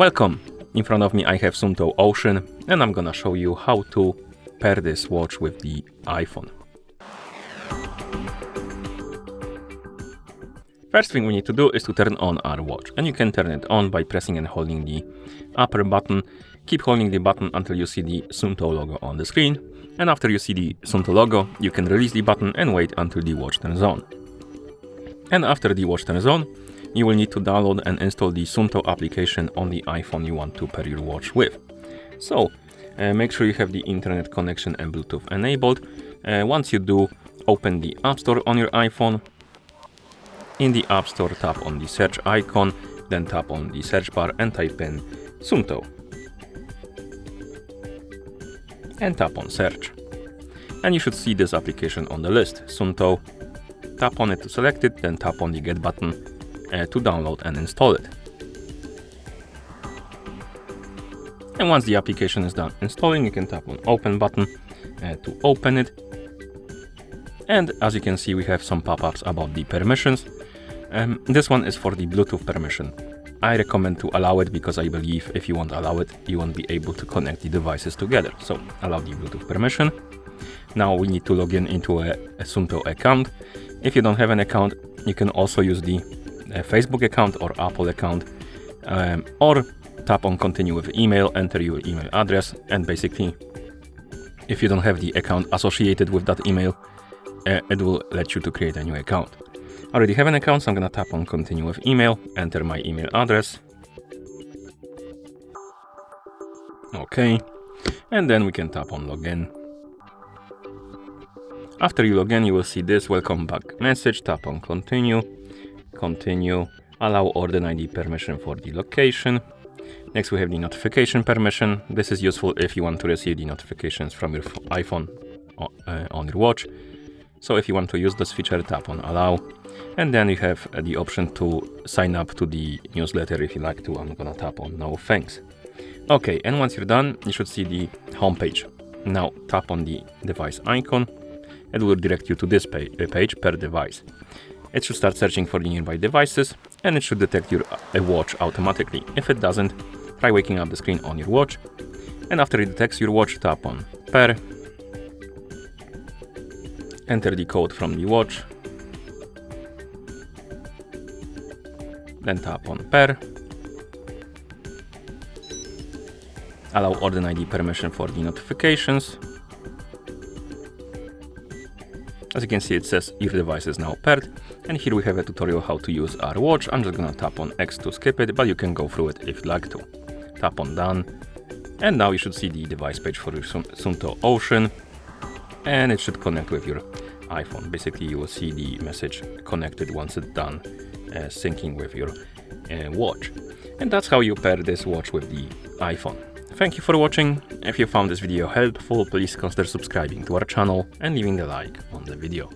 Welcome! In front of me I have Suunto Ocean and I'm gonna show you how to pair this watch with the iPhone. First thing we need to do is to turn on our watch, and you can turn it on by pressing and holding the upper button. Keep holding the button until you see the Suunto logo on the screen, and after you see the Suunto logo you can release the button and wait until the watch turns on. And after the watch turns on, you will need to download and install the Suunto application on the iPhone you want to pair your watch with. So make sure you have the internet connection and Bluetooth enabled. Once you do, open the App Store on your iPhone. In the App Store, tap on the search icon, then tap on the search bar and type in Suunto. And tap on search. And you should see this application on the list, Suunto. Tap on it to select it, then tap on the Get button to download and install it. And once the application is done installing, you can tap on Open button to open it. And as you can see, we have some pop-ups about the permissions. This one is for the Bluetooth permission. I recommend to allow it because I believe if you won't allow it, you won't be able to connect the devices together. So allow the Bluetooth permission. Now we need to log in into a Suunto account. If you don't have an account, you can also use the Facebook account or Apple account, or tap on continue with email, enter your email address, and basically if you don't have the account associated with that email, it will let you to create a new account. I already have an account, so I'm gonna tap on continue with email, enter my email address. Okay, and then we can tap on login. After you log in, you will see this welcome back message. Tap on continue. Continue, allow Orden ID permission for the location. Next we have the notification permission. This is useful if you want to receive the notifications from your iPhone on your watch. So if you want to use this feature, tap on allow. And then you have the option to sign up to the newsletter if you like to. I'm gonna tap on no thanks. Okay, and once you're done, you should see the home page. Now tap on the device icon. It will direct you to this page per device. It should start searching for the nearby devices, and it should detect your watch automatically. If it doesn't, try waking up the screen on your watch, and after it detects your watch, tap on pair, enter the code from the watch, then tap on pair, allow Orden ID permission for the notifications. As you can see, it says your device is now paired, and here we have a tutorial how to use our watch. I'm just gonna tap on X to skip it, but you can go through it if you'd like to. Tap on done, and now you should see the device page for your Suunto Ocean, and it should connect with your iPhone. Basically, you will see the message connected once it's done syncing with your watch. And that's how you pair this watch with the iPhone. Thank you for watching. If you found this video helpful, please consider subscribing to our channel and leaving a like on the video.